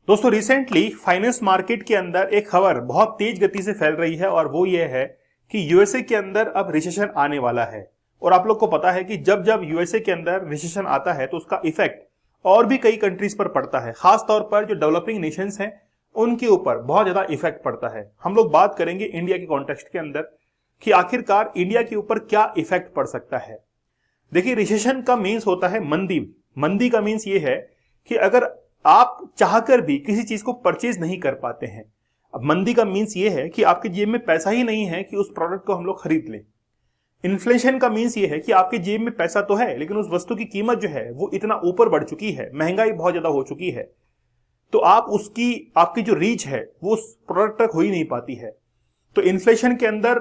दोस्तों recently finance market के अंदर एक खबर बहुत तेज गति से फैल रही है और वो ये है कि यूएसए के अंदर अब रिसेशन आने वाला है। और आप लोग को पता है कि जब जब यूएसए के अंदर रिसेशन आता है तो उसका इफेक्ट और भी कई कंट्रीज पर पड़ता है, खास तौर पर जो डेवलपिंग नेशंस हैं उनके ऊपर बहुत ज्यादा इफेक्ट पड़ता है। हम लोग बात करेंगे इंडिया के कॉन्टेक्स्ट के अंदर कि आखिरकार इंडिया के ऊपर क्या इफेक्ट पड़ सकता है। देखिए, रिसेशन का मीन्स होता है मंदी। मंदी का मीन्स ये है कि अगर आप चाहकर भी किसी चीज को परचेज नहीं कर पाते हैं। अब मंदी का मीन्स ये है कि आपके जेब में पैसा ही नहीं है कि उस प्रोडक्ट को हम लोग खरीद लें। इन्फ्लेशन का मीन्स ये है कि आपके जेब में पैसा तो है लेकिन उस वस्तु की कीमत जो है वो इतना ऊपर बढ़ चुकी है, महंगाई बहुत ज्यादा हो चुकी है, तो आपकी जो रीच है वो उस प्रोडक्ट तक हो ही नहीं पाती है। तो इन्फ्लेशन के अंदर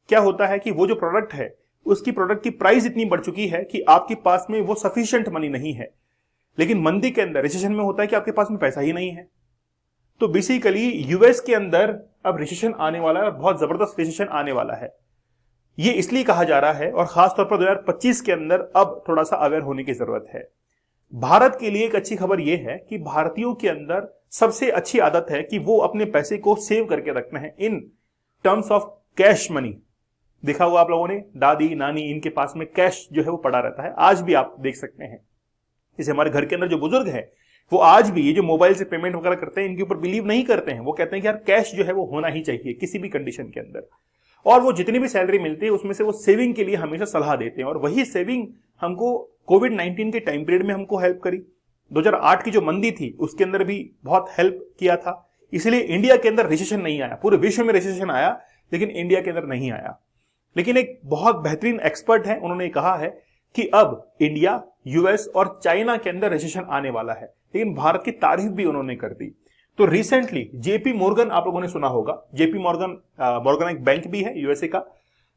क्या होता है कि वो जो प्रोडक्ट है उसकी प्रोडक्ट की प्राइस इतनी बढ़ चुकी है कि आपके पास में वो सफिशिएंट मनी नहीं है। लेकिन मंदी के अंदर, रिसेशन में होता है कि आपके पास में पैसा ही नहीं है। तो बेसिकली यूएस के अंदर अब रिसेशन आने वाला है और बहुत जबरदस्त रिसेशन आने वाला है। ये इसलिए कहा जा रहा है और खास तौर पर 2025 के अंदर अब थोड़ा सा अवेयर होने की जरूरत है। भारत के लिए एक अच्छी खबर यह है कि भारतीयों के अंदर सबसे अच्छी आदत है कि वो अपने पैसे को सेव करके रखते हैं in terms of cash money. देखा हुआ आप लोगों ने, दादी नानी इनके पास में कैश जो है वो पड़ा रहता है, आज भी आप देख सकते हैं। जैसे हमारे घर के अंदर जो बुजुर्ग हैं वो आज भी ये जो मोबाइल से पेमेंट वगैरह करते हैं इनके ऊपर बिलीव नहीं करते हैं। वो कहते हैं कि यार कैश जो है वो होना ही चाहिए किसी भी कंडीशन के अंदर। और वो जितनी भी सैलरी मिलती है उसमें से वो सेविंग के लिए हमेशा सलाह देते हैं और वही सेविंग हमको कोविड-19 के टाइम पीरियड में हमको हेल्प करी। 2008 की जो मंदी थी उसके अंदर भी बहुत हेल्प किया था। इसलिए इंडिया के अंदर रिसेशन नहीं आया, पूरे विश्व में रिसेशन आया लेकिन इंडिया के अंदर नहीं आया। लेकिन एक बहुत बेहतरीन एक्सपर्ट है, उन्होंने कहा है कि अब इंडिया, यूएस और चाइना के अंदर रिसेशन आने वाला है। लेकिन भारत की तारीफ भी उन्होंने कर दी। तो रिसेंटली जेपी मॉर्गन, आप लोगों ने सुना होगा, जेपी मॉर्गन एक बैंक भी है यूएसए का।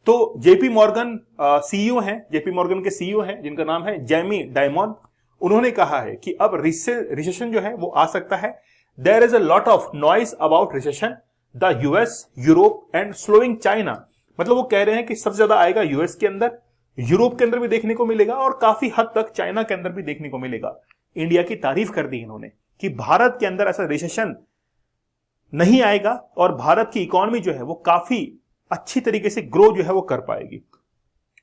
तो जेपी मॉर्गन सीईओ हैं, जेपी मॉर्गन के सीईओ हैं जिनका नाम है जैमी डायमंड। उन्होंने कहा है कि अब रिसेशन जो है वो आ सकता है। There is a lot of noise about recession, the US, Europe and slowing China. मतलब वो कह रहे हैं कि सबसे ज्यादा आएगा यूएस के अंदर, यूरोप के अंदर भी देखने को मिलेगा और काफी हद तक चाइना के अंदर भी देखने को मिलेगा। इंडिया की तारीफ कर दी इन्होंने कि भारत के अंदर ऐसा रिसेशन नहीं आएगा और भारत की इकोनॉमी जो है वो काफी अच्छी तरीके से ग्रो जो है वो कर पाएगी।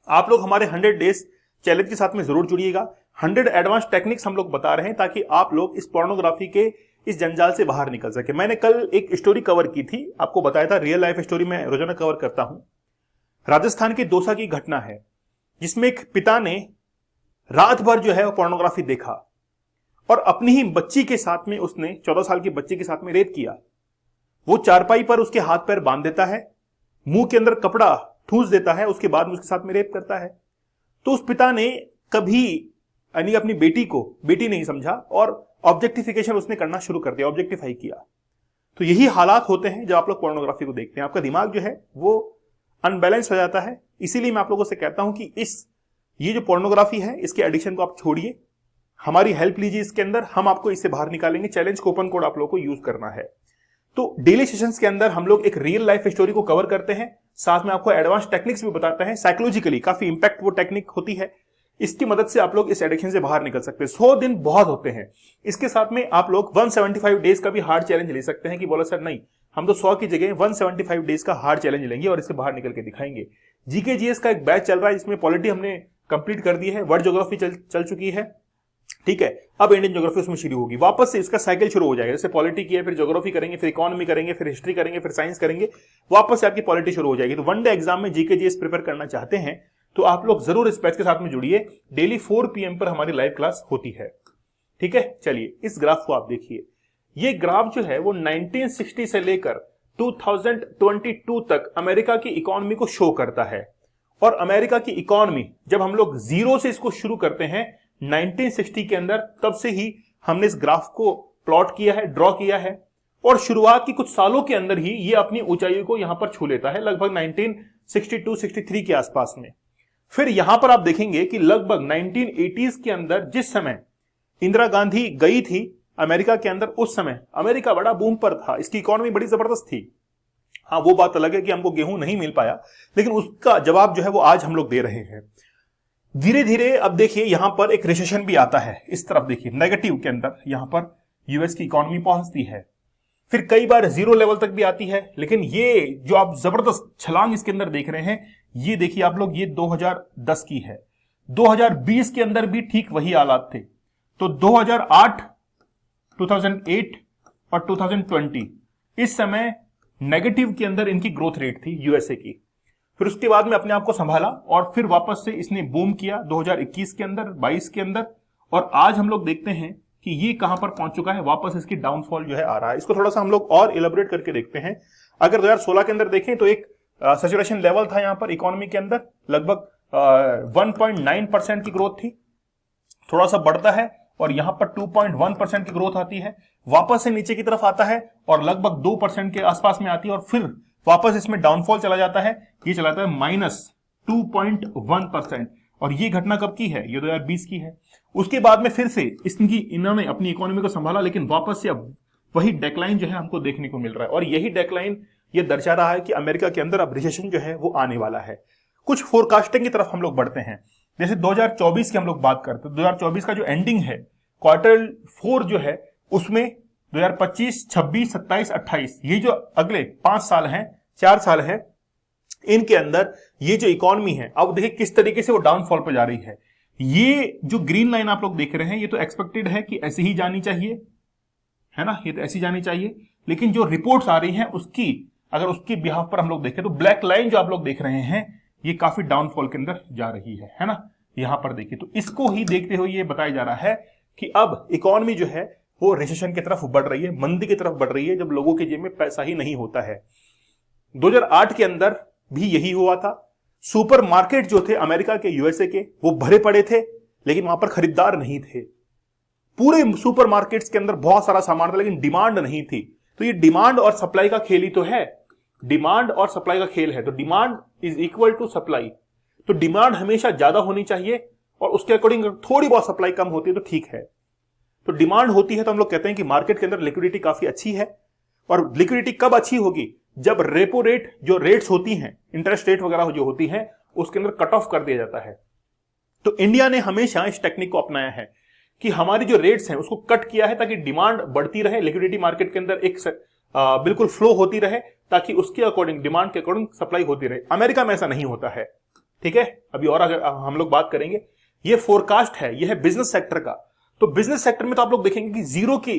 आप लोग हमारे 100 डेज चैलेंज के साथ में जरूर जुड़िएगा। 100 एडवांस टेक्निक्स हम लोग बता रहे हैं ताकि आप लोग इस पोर्नोग्राफी के इस जंजाल से बाहर निकल सके। मैंने कल एक स्टोरी कवर की थी, आपको बताया था, रियल लाइफ स्टोरी मैं रोजाना कवर करता हूं। राजस्थान के दौसा की घटना है जिसमें एक पिता ने रात भर जो है वो पोर्नोग्राफी देखा और अपनी ही बच्ची के साथ में, उसने 14 साल की बच्ची के साथ में रेप किया। वो चारपाई पर उसके हाथ पैर बांध देता है, मुंह के अंदर कपड़ा ठूंस देता है, उसके बाद उसके साथ में रेप करता है। तो उस पिता ने कभी यानी अपनी बेटी को बेटी नहीं समझा और ऑब्जेक्टिफिकेशन उसने करना शुरू कर दिया, ऑब्जेक्टिफाई किया। तो यही हालात होते हैं जब आप लोग पोर्नोग्राफी को देखते हैं, आपका दिमाग जो है वो अनबैलेंस हो जाता है। इसीलिए मैं आप लोगों से कहता हूं कि ये जो पोर्नोग्राफी है इसके एडिक्शन को आप छोड़िए, हमारी हेल्प लीजिए इसके अंदर, हम आपको इससे बाहर निकालेंगे। चैलेंज कूपन कोड आप लोगों को यूज करना है। तो डेली सेशंस के अंदर हम लोग एक रियल लाइफ स्टोरी को कवर करते हैं, साथ में आपको एडवांस टेक्निक्स भी बताते हैं। साइकोलॉजिकली काफी इंपैक्ट वो टेक्निक होती है, इसकी मदद से आप लोग इस एडिक्शन से बाहर निकल सकते हैं। 100 दिन बहुत होते हैं। इसके साथ में आप लोग 175 डेज का भी हार्ड चैलेंज ले सकते हैं कि बोला सर नहीं, हम तो 100 की जगह 175 डेज का हार्ड चैलेंज लेंगे और इससे बाहर निकल के दिखाएंगे। जीके जीएस का एक बैच चल रहा है जिसमें पॉलिटी हमने कंप्लीट कर दी है, वर्ल्ड ज्योग्राफी चल चुकी है, ठीक है। अब इंडियन ज्योग्राफी उसमें शुरू होगी, वापस से इसका साइकिल शुरू हो जाएगा। जैसे पॉलिटी की है, फिर ज्योग्राफी करेंगे, फिर इकोनॉमी करेंगे, फिर हिस्ट्री करेंगे, फिर साइंस करेंगे, वापस से आपकी पॉलिटी शुरू हो जाएगी। तो वन डे एग्जाम में जीके जीएस प्रिपेयर करना चाहते हैं तो आप लोग जरूर इस बैच के साथ में जुड़िए। डेली 4 PM पर हमारी लाइव क्लास होती है, ठीक है। चलिए इस ग्राफ को आप देखिए। ये ग्राफ जो है वो 1960 से लेकर 2022 तक अमेरिका की इकोनॉमी को शो करता है। और अमेरिका की इकोनॉमी जब हम लोग जीरो से इसको शुरू करते हैं 1960 के अंदर, तब से ही हमने इस ग्राफ को प्लॉट किया है, ड्रॉ किया है और शुरुआत की कुछ सालों के अंदर ही ये अपनी ऊंचाई को यहां पर छू लेता है, लगभग 1962-63 के आसपास में। फिर यहां पर आप देखेंगे कि लगभग 1980s के अंदर जिस समय इंदिरा गांधी गई थी अमेरिका के अंदर, उस समय अमेरिका बड़ा बूम पर था, इसकी इकोनॉमी बड़ी जबरदस्त थी। हाँ, वो बात अलग है कि हमको गेहूं नहीं मिल पाया, लेकिन उसका जवाब जो है वो आज हम लोग दे रहे हैं। धीरे धीरे अब देखिए यहां पर एक रिसेशन भी आता है, इस तरफ देखिए नेगेटिव के अंदर, यहां पर यूएस की इकोनॉमी पहुंचती है, फिर कई बार जीरो लेवल तक भी आती है। लेकिन ये जो आप जबरदस्त छलांग इसके अंदर देख रहे हैं, ये देखिए आप लोग, ये 2010 की है। 2020 के अंदर भी ठीक वही हालात थे। तो 2008, 2008 और 2020 इस समय नेगेटिव के अंदर इनकी ग्रोथ रेट थी यूएसए की। फिर उसके बाद में अपने आप को संभाला और फिर वापस से इसने बूम किया 2021 के अंदर, 22 के अंदर, और आज हम लोग देखते हैं कि ये कहां पर पहुंच चुका है, वापस इसकी डाउनफॉल जो है आ रहा है। इसको थोड़ा सा हम लोग और इलेबोरेट करके देखते हैं। अगर 2016 के अंदर देखें तो एक सैचुरेशन लेवल था यहां पर इकोनॉमी के अंदर, लगभग 1.9% की ग्रोथ थी, थोड़ा सा बढ़ता है और यहां पर 2.1% की ग्रोथ आती है, वापस से नीचे की तरफ आता है और लगभग 2% के आसपास में आती है, और फिर वापस इसमें डाउनफॉल चला जाता है। ये चला जाता है -2.1%। और ये घटना कब की है? ये 2020 की है। उसके बाद में फिर से इन्होंने अपनी इकोनॉमी को संभाला, लेकिन वापस से अब वही डेक्लाइन जो है हमको देखने को मिल रहा है। और यही डेक्लाइन ये दर्शा रहा है कि अमेरिका के अंदर अब रिसेशन जो है वो आने वाला है। कुछ फोरकास्टिंग की तरफ हम लोग बढ़ते हैं। जैसे 2024 की हम लोग बात करते हैं, 2024 का जो एंडिंग है, क्वार्टर 4 जो है, उसमें 2025, 26, 27, 28, ये जो अगले 5 साल हैं, 4 साल हैं, इनके अंदर ये जो इकोनॉमी है, अब देखिए किस तरीके से वो डाउनफॉल पर जा रही है। ये जो ग्रीन लाइन आप लोग देख रहे हैं, ये तो एक्सपेक्टेड है कि ऐसे ही जानी चाहिए, है ना, ये तो ऐसी जानी चाहिए। लेकिन जो रिपोर्ट्स आ रही हैं उसकी, अगर उसकी बिहाफ पर हम लोग देखें तो ब्लैक लाइन जो आप लोग देख रहे हैं, ये काफी डाउनफॉल के अंदर जा रही है ना। यहां पर देखिए, तो इसको ही देखते हुए ये बताया जा रहा है कि अब इकोनॉमी जो है वो रिसेशन की तरफ बढ़ रही है, मंदी की तरफ बढ़ रही है, जब लोगों के जेब में पैसा ही नहीं होता है। 2008 के अंदर भी यही हुआ था। सुपरमार्केट जो थे अमेरिका के, यूएसए के, वो भरे पड़े थे, लेकिन वहां पर खरीदार नहीं थे। पूरे सुपरमार्केट्स के अंदर बहुत सारा सामान था, लेकिन डिमांड नहीं थी। तो ये डिमांड और सप्लाई का खेल ही तो है, डिमांड और सप्लाई का खेल है। तो demand is equal to supply. तो डिमांड हमेशा ज्यादा होनी चाहिए और उसके अकॉर्डिंग थोड़ी बहुत सप्लाई कम होती है तो ठीक है। तो डिमांड होती है तो हम लोग कहते हैं कि मार्केट के अंदर लिक्विडिटी काफी अच्छी है। और लिक्विडिटी कब अच्छी होगी? जब रेपो रेट, जो रेट्स होती हैं, इंटरेस्ट रेट वगैरह जो होती हैं, उसके अंदर कट ऑफ कर दिया जाता है। तो इंडिया ने हमेशा इस टेक्निक को अपनाया है कि हमारी जो रेट्स हैं उसको कट किया है ताकि डिमांड बढ़ती रहे, लिक्विडिटी मार्केट के अंदर एक बिल्कुल फ्लो होती रहे, ताकि उसके अकॉर्डिंग, डिमांड के अकॉर्डिंग सप्लाई होती रहे। अमेरिका में ऐसा नहीं होता है, ठीक है। अभी और अगर हम लोग बात करेंगे, ये फोरकास्ट है, यह है बिजनेस सेक्टर का। तो बिजनेस सेक्टर में तो आप लोग देखेंगे कि जीरो की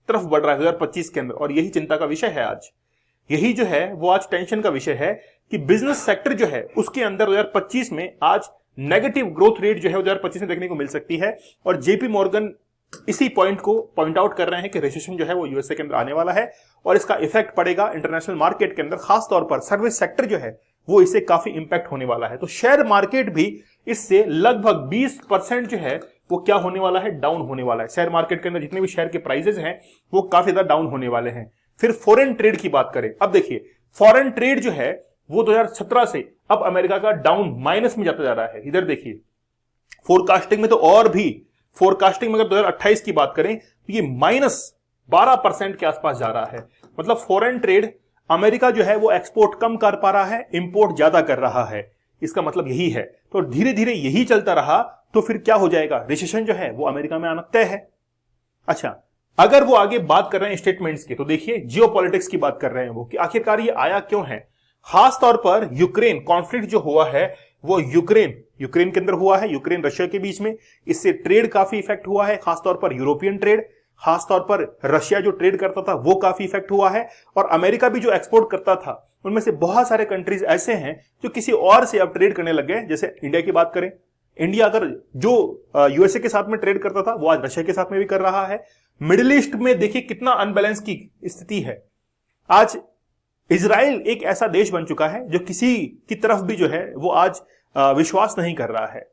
तरफ बढ़ रहा है 2025 के अंदर, और यही चिंता का विषय है आज। यही जो है वो आज टेंशन का विषय है कि बिजनेस सेक्टर जो है उसके अंदर 2025 में आज नेगेटिव ग्रोथ रेट जो है 2025 में देखने को मिल सकती है। और जेपी मॉर्गन इसी पॉइंट को पॉइंट आउट कर रहे हैं कि रिसेशन जो है वो यूएसए के अंदर आने वाला है और इसका इफेक्ट पड़ेगा इंटरनेशनल मार्केट के अंदर, खासतौर पर सर्विस सेक्टर जो है वो इससे काफी इंपैक्ट होने वाला है। तो शेयर मार्केट भी इससे लगभग 20% जो है वो क्या होने वाला है, डाउन होने वाला है। शेयर मार्केट के अंदर जितने भी शेयर के प्राइसेस हैं वो काफी ज्यादा डाउन होने वाले हैं। फिर फॉरेन ट्रेड की बात करें, अब देखिए फॉरेन ट्रेड जो है वो 2017 से अब अमेरिका का डाउन, माइनस में जाता जा रहा है। इधर देखिए फोरकास्टिंग में तो और भी, फोरकास्टिंग में अगर 2028 की बात करें तो ये -12% के आसपास जा रहा है। मतलब फॉरेन ट्रेड, अमेरिका जो है वो एक्सपोर्ट कम कर पा रहा है, इंपोर्ट ज्यादा कर रहा है। इसका मतलब यही है। तो धीरे धीरे यही चलता रहा तो फिर क्या हो जाएगा, रिसेशन जो है वो अमेरिका में आना तय है। अच्छा, अगर वो आगे बात कर रहे हैं स्टेटमेंट्स की, तो देखिए जियोपॉलिटिक्स की बात कर रहे हैं वो कि आखिरकार ये आया क्यों है। खास तौर पर यूक्रेन कॉन्फ्लिक्ट जो हुआ है वो यूक्रेन के अंदर हुआ है, यूक्रेन रशिया के बीच में। इससे ट्रेड काफी इफेक्ट हुआ है, खासतौर पर यूरोपियन ट्रेड, खासतौर पर रशिया जो ट्रेड करता था वो काफी इफेक्ट हुआ है। और अमेरिका भी जो एक्सपोर्ट करता था, उनमें से बहुत सारे कंट्रीज ऐसे हैं जो किसी और से अब ट्रेड करने लग गए। जैसे इंडिया की बात करें, इंडिया अगर जो यूएसए के साथ में ट्रेड करता था वो आज रशिया के साथ में भी कर रहा है। मिडिल ईस्ट में देखिए कितना अनबैलेंस की स्थिति है। आज इजराइल एक ऐसा देश बन चुका है जो किसी की तरफ भी जो है वो आज विश्वास नहीं कर रहा है।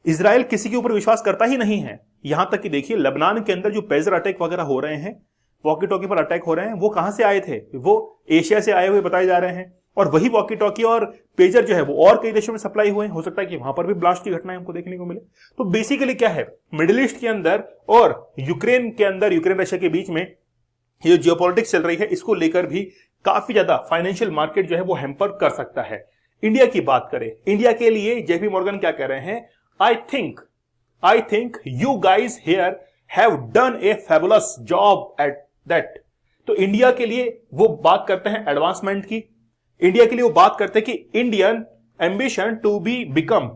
इजराइल किसी के ऊपर विश्वास करता ही नहीं है। यहां तक कि देखिए लेबनान के अंदर जो पेजर अटैक वगैरह हो रहे हैं, वॉकी टॉकी पर अटैक हो रहे हैं, वो कहां से आए थे? वो एशिया से आए हुए बताए जा रहे हैं। और वही वॉकी टॉकी और पेजर जो है वो और कई देशों में सप्लाई हुए हैं। हो सकता है कि वहां पर भी ब्लास्ट की घटनाएं हमको देखने को मिले। तो बेसिकली क्या है, मिडिल ईस्ट के अंदर और यूक्रेन के अंदर, यूक्रेन रशिया के बीच में ये जो जियोपॉलिटिक्स चल रही है, इसको लेकर भी काफी ज्यादा फाइनेंशियल मार्केट जो है वो हैम्पर कर सकता है। इंडिया की बात करें, इंडिया के लिए जेपी मॉर्गन क्या कह रहे हैं, I think you guys here have done A fabulous job at that. तो इंडिया के लिए वो बात करते हैं एडवांसमेंट की, इंडिया के लिए वो बात करते हैं कि Indian ambition to be become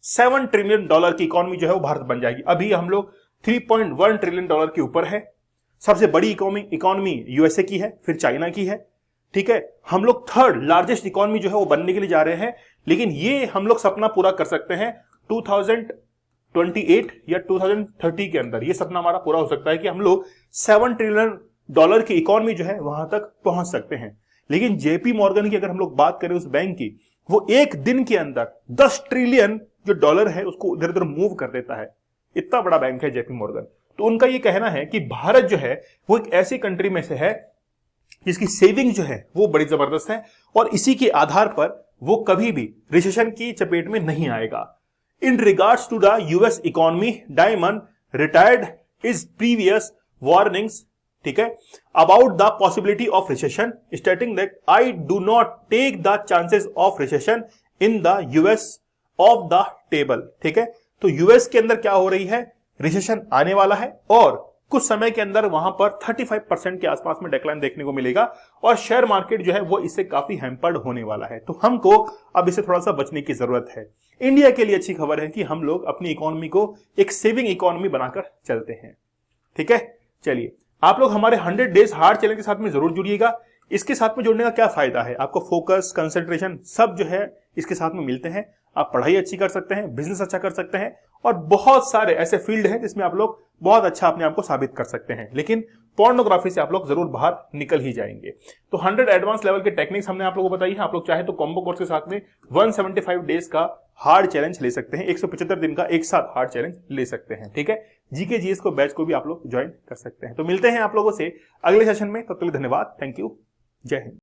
$7 trillion की इकोनॉमी जो है वो भारत बन जाएगी। अभी हम लोग $3.1 ट्रिलियन के ऊपर है। सबसे बड़ी इकोनॉमी यूएसए की है, फिर चाइना की है, ठीक है। हम लोग थर्ड लार्जेस्ट इकोनॉमी जो है वो बनने के लिए जा रहे हैं, लेकिन ये हम लोग सपना पूरा कर सकते हैं 2028 या 2030 के अंदर। ये सपना हमारा पूरा हो सकता है कि हम लोग $7 ट्रिलियन की इकोनॉमी जो है वहां तक पहुंच सकते हैं। लेकिन जेपी मॉर्गन की अगर हम लोग बात करें उस बैंक की, वो एक दिन के अंदर 10 ट्रिलियन जो डॉलर है उसको इधर उधर मूव कर देता है। इतना बड़ा बैंक है जेपी मॉर्गन। तो उनका ये कहना है कि भारत जो है वो एक ऐसी कंट्री में से है जिसकी सेविंग जो है वो बड़ी जबरदस्त है, और इसी के आधार पर वो कभी भी रिसेशन की चपेट में नहीं आएगा। In regards to the US economy, diamond retired is previous warnings, ठीक है, about the possibility of recession, stating that I do not take the chances of recession in the US off the table, ठीक है। तो US के अंदर क्या हो रही है, रिसेशन आने वाला है और कुछ समय के अंदर वहां पर 35% के आसपास में डिक्लाइन देखने को मिलेगा, और शेयर मार्केट जो है वो इससे काफी हैम्पर्ड होने वाला है। तो हमको अब इससे थोड़ा सा बचने की जरूरत है। इंडिया के लिए अच्छी खबर है कि हम लोग अपनी इकोनॉमी को एक सेविंग इकोनॉमी बनाकर चलते हैं, ठीक है। चलिए, आप लोग हमारे 100 डेज हार्ड चैलेंज के साथ में जरूर जुड़िएगा। इसके साथ में जुड़ने का क्या फायदा है, आपको फोकस, कंसंट्रेशन सब जो है इसके साथ में मिलते हैं। आप पढ़ाई अच्छी कर सकते हैं, बिजनेस अच्छा कर सकते हैं, और बहुत सारे ऐसे फील्ड हैं जिसमें आप लोग बहुत अच्छा अपने आप को साबित कर सकते हैं। लेकिन पोर्नोग्राफी से आप लोग जरूर बाहर निकल ही जाएंगे। तो 100 एडवांस लेवल के टेक्निक्स हमने आप लोगों को बताई है। आप लोग चाहे तो कॉम्बो कोर्स के साथ में 175 डेज का हार्ड चैलेंज ले सकते हैं, 175 दिन का एक साथ हार्ड चैलेंज ले सकते हैं, ठीक है। जीके जीएस को बैच को भी आप लोग ज्वाइन कर सकते हैं। तो मिलते हैं आप लोगों से अगले सेशन में, तब तक के लिए धन्यवाद, थैंक यू, जय हिंद।